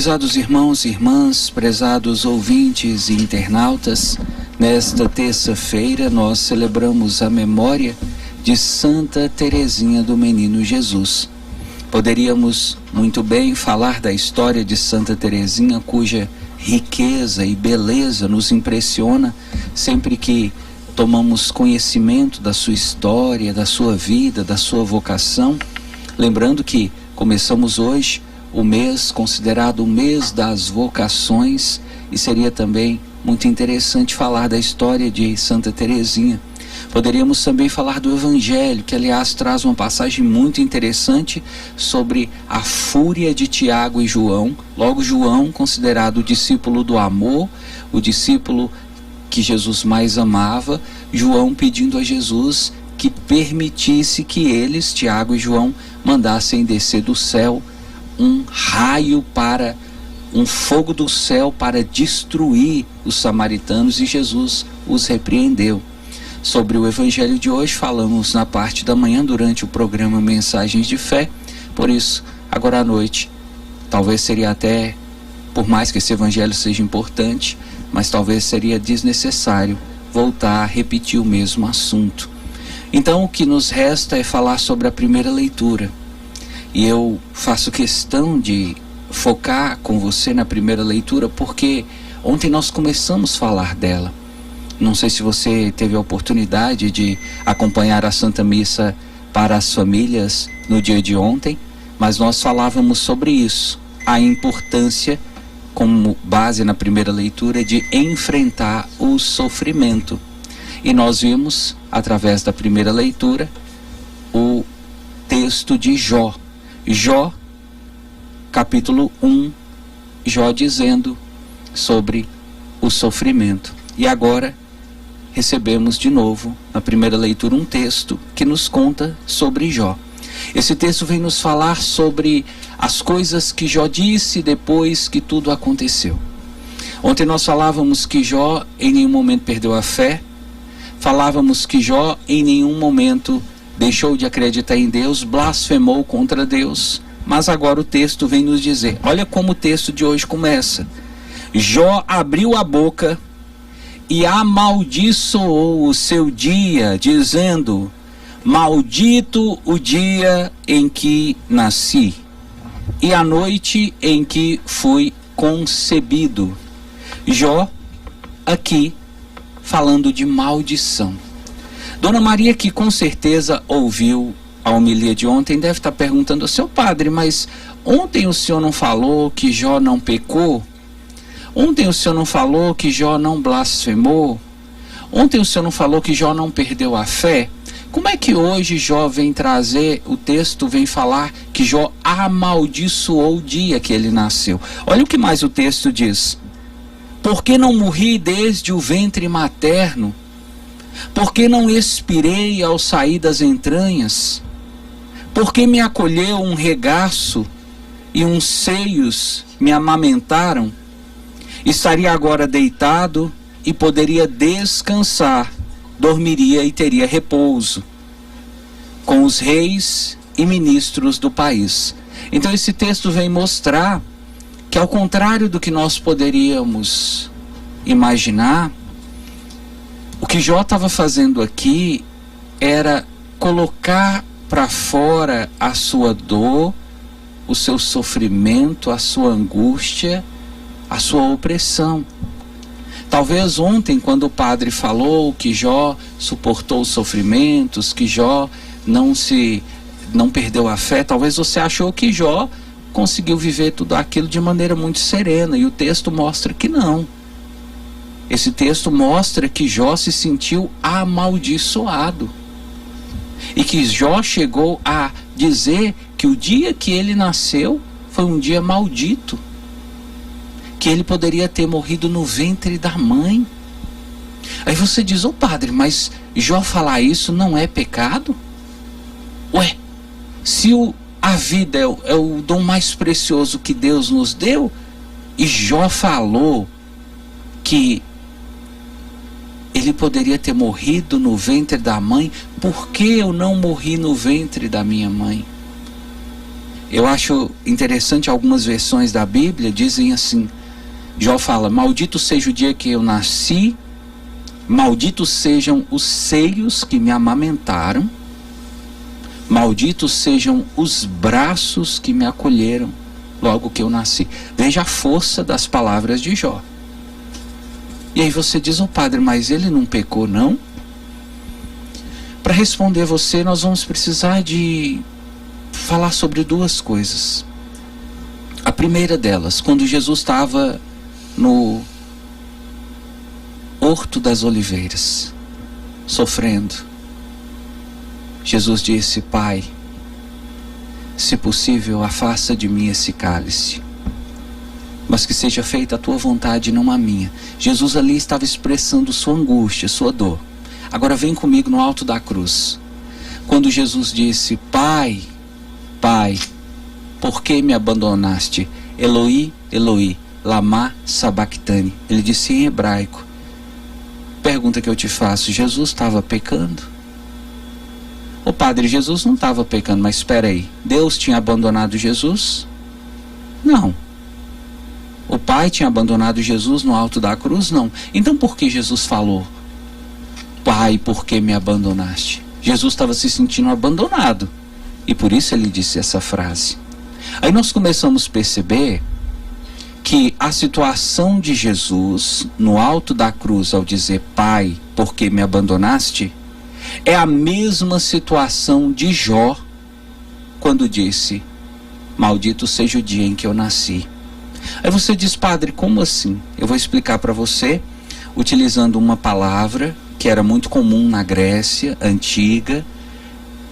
Prezados irmãos e irmãs, prezados ouvintes e internautas, nesta terça-feira nós celebramos a memória de Santa Teresinha do Menino Jesus. Poderíamos muito bem falar da história de Santa Teresinha, cuja riqueza e beleza nos impressiona sempre que tomamos conhecimento da sua história, da sua vida, da sua vocação. Lembrando que começamos hoje o mês considerado o mês das vocações, e seria também muito interessante falar da história de Santa Teresinha. Poderíamos também falar do Evangelho, que aliás traz uma passagem muito interessante sobre a fúria de Tiago e João. Logo, João, considerado o discípulo do amor, o discípulo que Jesus mais amava, João pedindo a Jesus que permitisse que eles, Tiago e João, mandassem descer do céu um raio para um fogo do céu para destruir os samaritanos, e Jesus os repreendeu. Sobre o Evangelho de hoje falamos na parte da manhã durante o programa Mensagens de Fé. Por isso, agora à noite, talvez seria até, por mais que esse Evangelho seja importante, mas talvez seria desnecessário voltar a repetir o mesmo assunto. Então o que nos resta é falar sobre a primeira leitura. E eu faço questão de focar com você na primeira leitura, porque ontem nós começamos a falar dela. Não sei se você teve a oportunidade de acompanhar a Santa Missa para as famílias no dia de ontem, mas nós falávamos sobre isso, a importância, como base na primeira leitura, de enfrentar o sofrimento. E nós vimos, através da primeira leitura, o texto de Jó. Jó, capítulo 1, Jó dizendo sobre o sofrimento. E agora recebemos de novo, na primeira leitura, um texto que nos conta sobre Jó. Esse texto vem nos falar sobre as coisas que Jó disse depois que tudo aconteceu. Ontem nós falávamos que Jó em nenhum momento perdeu a fé, falávamos que Jó em nenhum momento deixou de acreditar em Deus, blasfemou contra Deus. Mas agora o texto vem nos dizer, olha como o texto de hoje começa. Jó abriu a boca e amaldiçoou o seu dia, dizendo: maldito o dia em que nasci e a noite em que fui concebido. Jó aqui falando de maldição. Dona Maria, que com certeza ouviu a homilia de ontem, deve estar perguntando: seu padre, mas ontem o senhor não falou que Jó não pecou? Ontem o senhor não falou que Jó não blasfemou? Ontem o senhor não falou que Jó não perdeu a fé? Como é que hoje Jó vem trazer, o texto vem falar que Jó amaldiçoou o dia que ele nasceu? Olha o que mais o texto diz. Porque não morri desde o ventre materno? Porque não expirei ao sair das entranhas? Porque me acolheu um regaço e uns seios me amamentaram? Estaria agora deitado e poderia descansar, dormiria e teria repouso com os reis e ministros do país. Então esse texto vem mostrar que, ao contrário do que nós poderíamos imaginar, o que Jó estava fazendo aqui era colocar para fora a sua dor, o seu sofrimento, a sua angústia, a sua opressão. Talvez ontem, quando o padre falou que Jó suportou os sofrimentos, que Jó não perdeu a fé, talvez você achou que Jó conseguiu viver tudo aquilo de maneira muito serena, e o texto mostra que não. Esse texto mostra que Jó se sentiu amaldiçoado, e que Jó chegou a dizer que o dia que ele nasceu foi um dia maldito, que ele poderia ter morrido no ventre da mãe. Aí você diz: ô padre, mas Jó falar isso não é pecado? Ué, se a vida é o dom mais precioso que Deus nos deu, e Jó falou que ele poderia ter morrido no ventre da mãe, por que eu não morri no ventre da minha mãe? Eu acho interessante, algumas versões da Bíblia dizem assim, Jó fala: maldito seja o dia que eu nasci, malditos sejam os seios que me amamentaram, malditos sejam os braços que me acolheram logo que eu nasci. Veja a força das palavras de Jó. E aí você diz: ô padre, mas ele não pecou, não? Para responder você, nós vamos precisar de falar sobre duas coisas. A primeira delas, quando Jesus estava no Horto das Oliveiras, sofrendo, Jesus disse: Pai, se possível, afasta de mim esse cálice, mas que seja feita a tua vontade, não a minha. Jesus ali estava expressando sua angústia, sua dor. Agora vem comigo no alto da cruz. Quando Jesus disse: Pai, Pai, por que me abandonaste? Eloi, Eloi, lama sabachthani. Ele disse em hebraico. Pergunta que eu te faço: Jesus estava pecando? Ô padre, Jesus não estava pecando, mas espera aí, Deus tinha abandonado Jesus? Não. O Pai tinha abandonado Jesus no alto da cruz? Não. Então por que Jesus falou: Pai, por que me abandonaste? Jesus estava se sentindo abandonado, e por isso ele disse essa frase. Aí nós começamos a perceber que a situação de Jesus no alto da cruz, ao dizer: Pai, por que me abandonaste, é a mesma situação de Jó quando disse: maldito seja o dia em que eu nasci. Aí você diz: padre, como assim? Eu vou explicar para você utilizando uma palavra que era muito comum na Grécia antiga,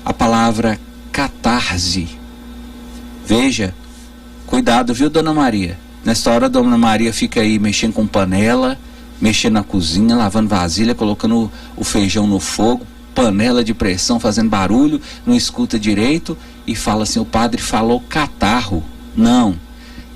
a palavra catarse. Veja, cuidado, viu, dona Maria? Nesta hora, dona Maria fica aí mexendo com panela, mexendo na cozinha, lavando vasilha, colocando o feijão no fogo, panela de pressão fazendo barulho, não escuta direito e fala assim: o padre falou catarro. Não,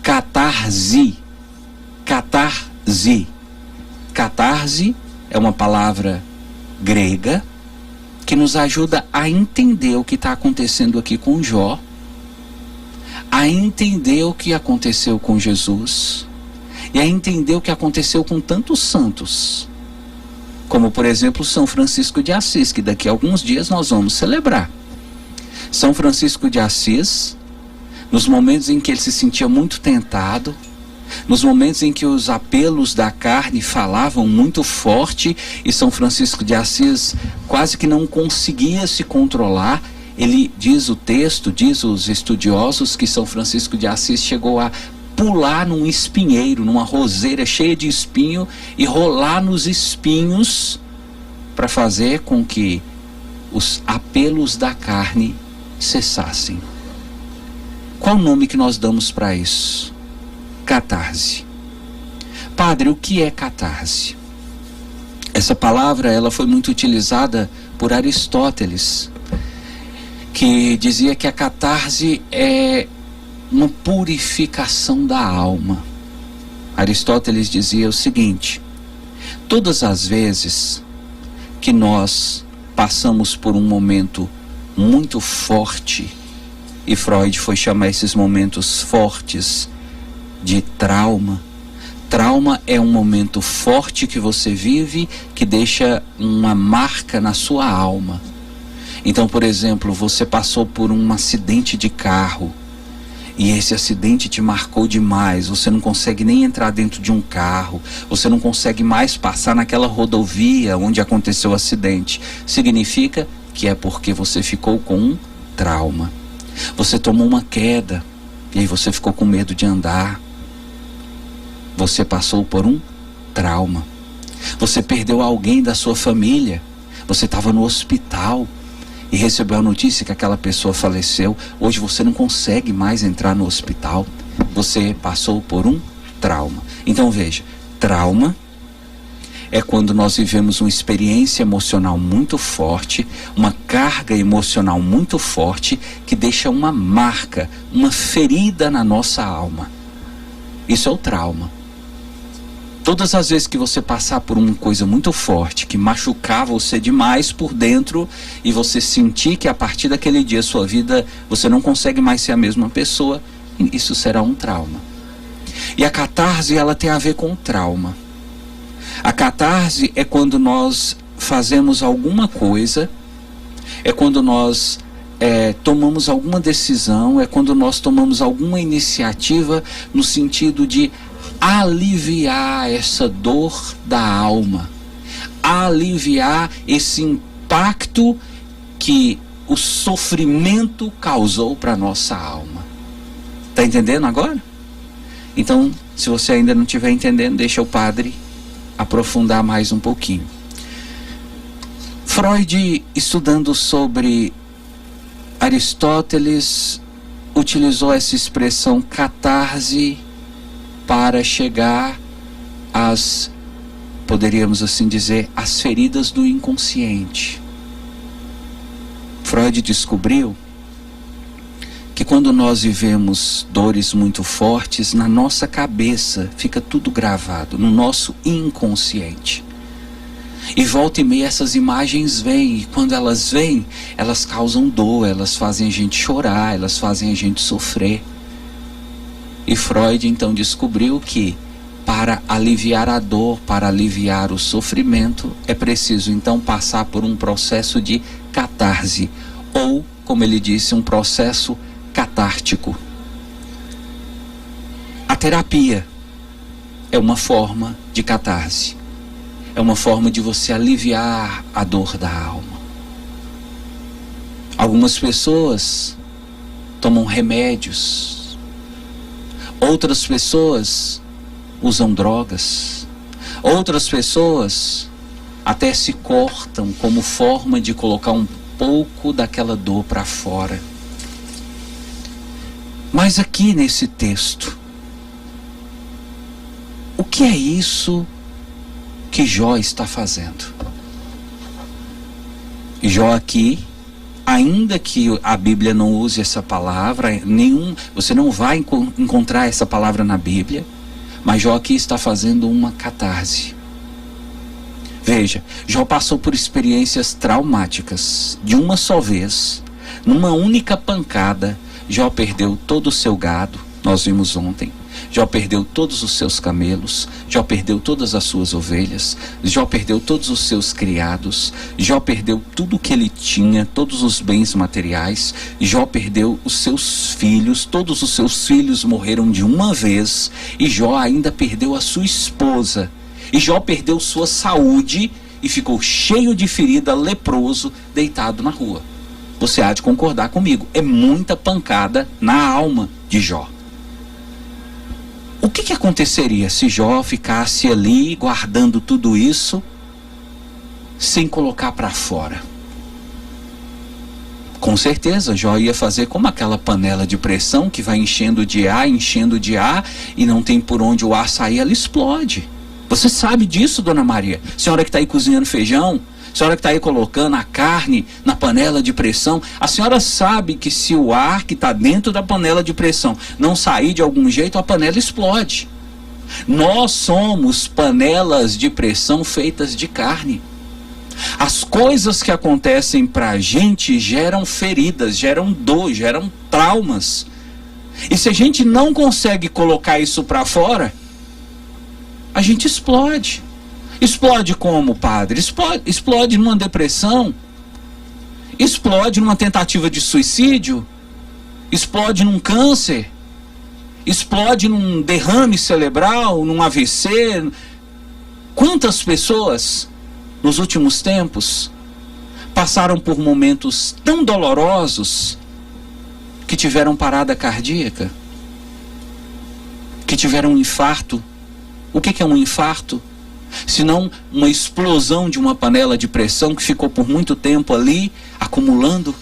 catarse. Catarse. Catarse é uma palavra grega que nos ajuda a entender o que está acontecendo aqui com Jó, a entender o que aconteceu com Jesus e a entender o que aconteceu com tantos santos, como por exemplo São Francisco de Assis, que daqui a alguns dias nós vamos celebrar. São Francisco de Assis, nos momentos em que ele se sentia muito tentado, nos momentos em que os apelos da carne falavam muito forte e São Francisco de Assis quase que não conseguia se controlar, ele diz o texto, diz os estudiosos, que São Francisco de Assis chegou a pular num espinheiro, numa roseira cheia de espinho, e rolar nos espinhos para fazer com que os apelos da carne cessassem. Qual o nome que nós damos para isso? Catarse. Padre, o que é catarse? Essa palavra ela foi muito utilizada por Aristóteles, que dizia que a catarse é uma purificação da alma. Aristóteles dizia o seguinte: todas as vezes que nós passamos por um momento muito forte, e Freud foi chamar esses momentos fortes de trauma. Trauma é um momento forte que você vive, que deixa uma marca na sua alma. Então, por exemplo, você passou por um acidente de carro, e esse acidente te marcou demais, você não consegue nem entrar dentro de um carro, você não consegue mais passar naquela rodovia onde aconteceu o acidente. Significa que é porque você ficou com um trauma. Você tomou uma queda, e aí você ficou com medo de andar. Você passou por um trauma. Você perdeu alguém da sua família, você estava no hospital e recebeu a notícia que aquela pessoa faleceu. Hoje você não consegue mais entrar no hospital. Você passou por um trauma. Então veja, trauma é quando nós vivemos uma experiência emocional muito forte, uma carga emocional muito forte, que deixa uma marca, uma ferida na nossa alma. Isso é o trauma. Todas as vezes que você passar por uma coisa muito forte, que machucar você demais por dentro, e você sentir que a partir daquele dia sua vida, você não consegue mais ser a mesma pessoa, isso será um trauma. E a catarse, ela tem a ver com trauma. A catarse é quando nós fazemos alguma coisa, é quando nós tomamos alguma decisão, é quando nós tomamos alguma iniciativa no sentido de aliviar essa dor da alma, aliviar esse impacto que o sofrimento causou para a nossa alma. Está entendendo agora? Então, se você ainda não estiver entendendo, deixa o padre aprofundar mais um pouquinho. Freud, estudando sobre Aristóteles, utilizou essa expressão catarse para chegar às, poderíamos assim dizer, às feridas do inconsciente. Freud descobriu que quando nós vivemos dores muito fortes, na nossa cabeça fica tudo gravado, no nosso inconsciente. E volta e meia essas imagens vêm, e quando elas vêm, elas causam dor, elas fazem a gente chorar, elas fazem a gente sofrer. E Freud então descobriu que para aliviar a dor, para aliviar o sofrimento, é preciso então passar por um processo de catarse, ou, como ele disse, um processo catártico. A terapia é uma forma de catarse. É uma forma de você aliviar a dor da alma. Algumas pessoas tomam remédios. Outras pessoas usam drogas. Outras pessoas até se cortam como forma de colocar um pouco daquela dor para fora. Mas aqui nesse texto, o que é isso que Jó está fazendo? Jó aqui, ainda que a Bíblia não use essa palavra, você não vai encontrar essa palavra na Bíblia, mas Jó aqui está fazendo uma catarse. Veja, Jó passou por experiências traumáticas. De uma só vez, numa única pancada, Jó perdeu todo o seu gado, nós vimos ontem. Jó perdeu todos os seus camelos, Jó perdeu todas as suas ovelhas, Jó perdeu todos os seus criados, Jó perdeu tudo que ele tinha, todos os bens materiais, Jó perdeu os seus filhos, todos os seus filhos morreram de uma vez, e Jó ainda perdeu a sua esposa, e Jó perdeu sua saúde e ficou cheio de ferida, leproso, deitado na rua. Você há de concordar comigo, é muita pancada na alma de Jó. O que aconteceria se Jó ficasse ali guardando tudo isso sem colocar para fora? Com certeza Jó ia fazer como aquela panela de pressão que vai enchendo de ar e não tem por onde o ar sair, ela explode. Você sabe disso, dona Maria? Senhora que está aí cozinhando feijão, senhora que está aí colocando a carne na panela de pressão, a senhora sabe que se o ar que está dentro da panela de pressão não sair de algum jeito, a panela explode. Nós somos panelas de pressão feitas de carne. As coisas que acontecem para a gente geram feridas, geram dor, geram traumas. E se a gente não consegue colocar isso para fora, a gente explode. Explode como, padre? Explode numa depressão, explode numa tentativa de suicídio, explode num câncer, explode num derrame cerebral, num AVC. Quantas pessoas nos últimos tempos passaram por momentos tão dolorosos que tiveram parada cardíaca, que tiveram um infarto? O que é um infarto? Senão uma explosão de uma panela de pressão que ficou por muito tempo ali, acumulando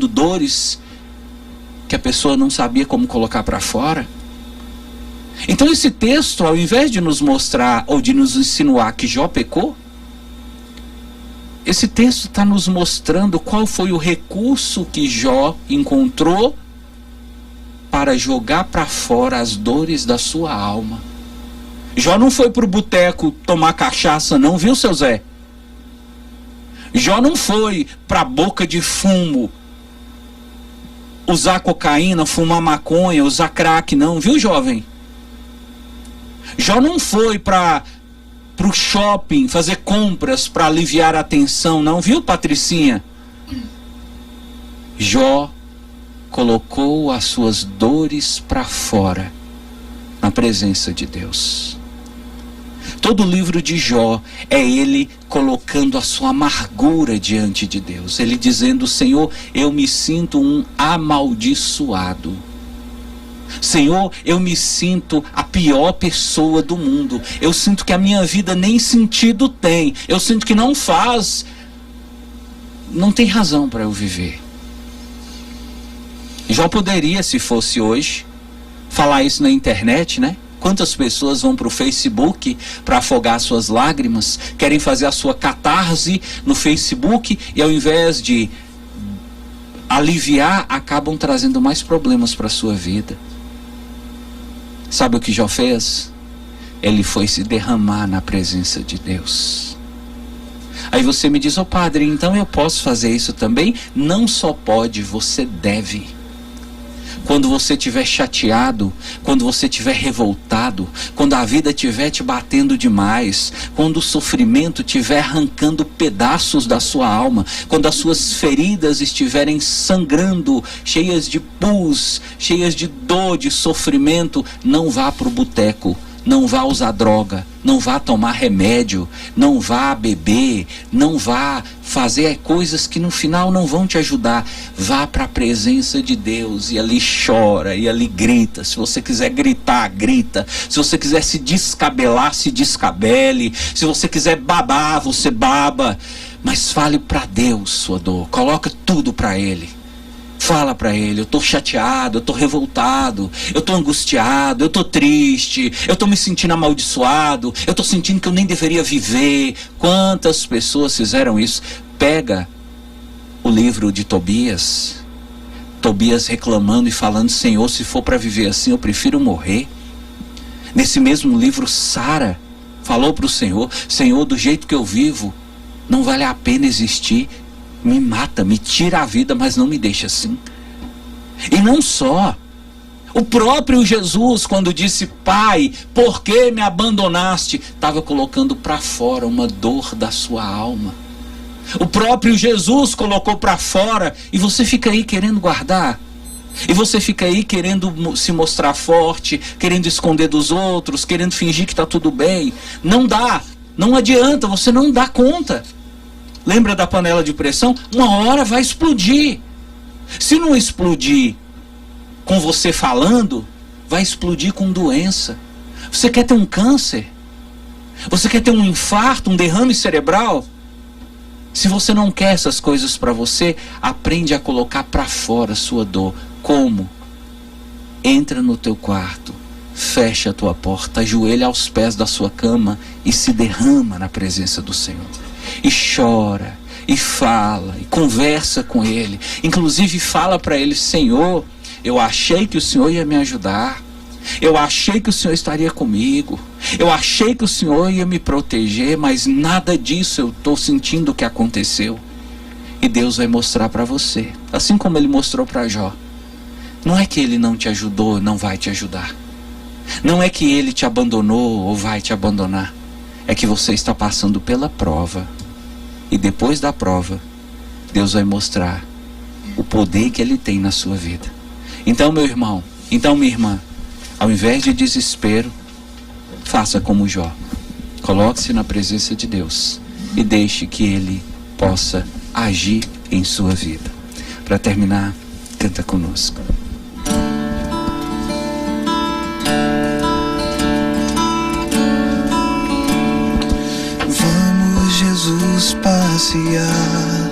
dores que a pessoa não sabia como colocar para fora. Então esse texto, ao invés de nos mostrar ou de nos insinuar que Jó pecou, esse texto está nos mostrando qual foi o recurso que Jó encontrou para jogar para fora as dores da sua alma. Jó não foi pro boteco tomar cachaça não, viu, seu Zé? Jó não foi pra boca de fumo usar cocaína, fumar maconha, usar crack não, viu, jovem? Jó não foi pro shopping fazer compras para aliviar a tensão não, viu, Patricinha? Jó colocou as suas dores para fora na presença de Deus. Todo o livro de Jó é ele colocando a sua amargura diante de Deus. Ele dizendo: Senhor, eu me sinto um amaldiçoado. Senhor, eu me sinto a pior pessoa do mundo. Eu sinto que a minha vida nem sentido tem. Eu sinto que não tem razão para eu viver. Jó poderia, se fosse hoje, falar isso na internet, né? Quantas pessoas vão para o Facebook para afogar suas lágrimas, querem fazer a sua catarse no Facebook e ao invés de aliviar, acabam trazendo mais problemas para a sua vida. Sabe o que Jó fez? Ele foi se derramar na presença de Deus. Aí você me diz: ô padre, então eu posso fazer isso também? Não só pode, você deve. Quando você estiver chateado, quando você estiver revoltado, quando a vida estiver te batendo demais, quando o sofrimento estiver arrancando pedaços da sua alma, quando as suas feridas estiverem sangrando, cheias de pus, cheias de dor, de sofrimento, não vá para o boteco. Não vá usar droga, não vá tomar remédio, não vá beber, não vá fazer coisas que no final não vão te ajudar. Vá para a presença de Deus e ali chora, e ali grita. Se você quiser gritar, grita. Se você quiser se descabelar, se descabele. Se você quiser babar, você baba. Mas fale para Deus sua dor, coloca tudo para Ele. Fala para Ele: eu estou chateado, eu estou revoltado, eu estou angustiado, eu estou triste, eu estou me sentindo amaldiçoado, eu estou sentindo que eu nem deveria viver. Quantas pessoas fizeram isso? Pega o livro de Tobias reclamando e falando: Senhor, se for para viver assim, eu prefiro morrer. Nesse mesmo livro, Sara falou para o Senhor: Senhor, do jeito que eu vivo, não vale a pena existir. Me mata, me tira a vida, mas não me deixa assim. E não só. O próprio Jesus, quando disse: Pai, por que me abandonaste? Estava colocando para fora uma dor da sua alma. O próprio Jesus colocou para fora, e você fica aí querendo guardar. E você fica aí querendo se mostrar forte, querendo esconder dos outros, querendo fingir que está tudo bem. Não dá, não adianta, você não dá conta. Lembra da panela de pressão? Uma hora vai explodir. Se não explodir com você falando, vai explodir com doença. Você quer ter um câncer? Você quer ter um infarto, um derrame cerebral? Se você não quer essas coisas para você, aprende a colocar para fora a sua dor. Como? Entra no teu quarto, fecha a tua porta, ajoelha aos pés da sua cama e se derrama na presença do Senhor. E chora, e fala, e conversa com Ele. Inclusive fala para Ele: Senhor, eu achei que o Senhor ia me ajudar. Eu achei que o Senhor estaria comigo. Eu achei que o Senhor ia me proteger, mas nada disso eu estou sentindo que aconteceu. E Deus vai mostrar para você, assim como Ele mostrou para Jó. Não é que Ele não te ajudou, não vai te ajudar. Não é que Ele te abandonou ou vai te abandonar. É que você está passando pela prova. E depois da prova, Deus vai mostrar o poder que Ele tem na sua vida. Então, meu irmão, então, minha irmã, ao invés de desespero, faça como Jó. Coloque-se na presença de Deus e deixe que Ele possa agir em sua vida. Para terminar, canta conosco. Jesus passear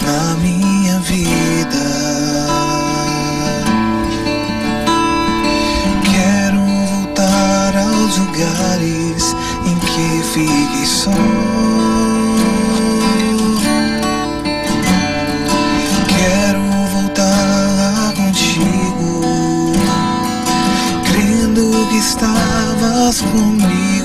na minha vida. Quero voltar aos lugares em que fiquei só. Quero voltar contigo, crendo que estavas comigo.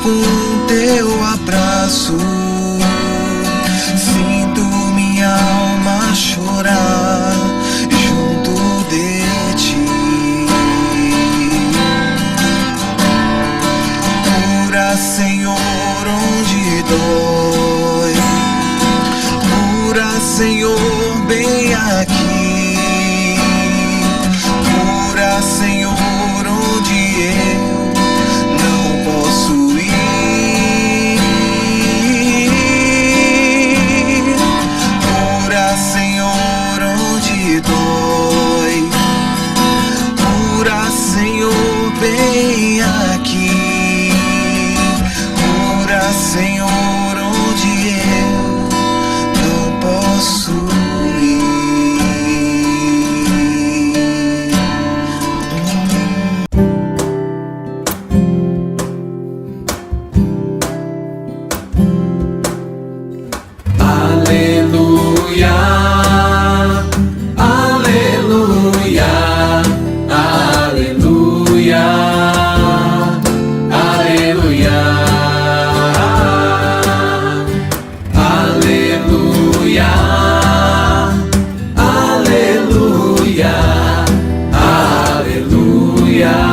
com teu abraço. Sinto minha alma chorar junto de ti. Cura, Senhor, onde dói. Cura, Senhor, bem aqui. Cura, Senhor, onde eu não posso ir. Cura, Senhor, onde dói. Cura, Senhor, bem aqui. Cura, Senhor, onde eu não posso ir. Aleluia, aleluia, aleluia, aleluia, aleluia, aleluia, aleluia.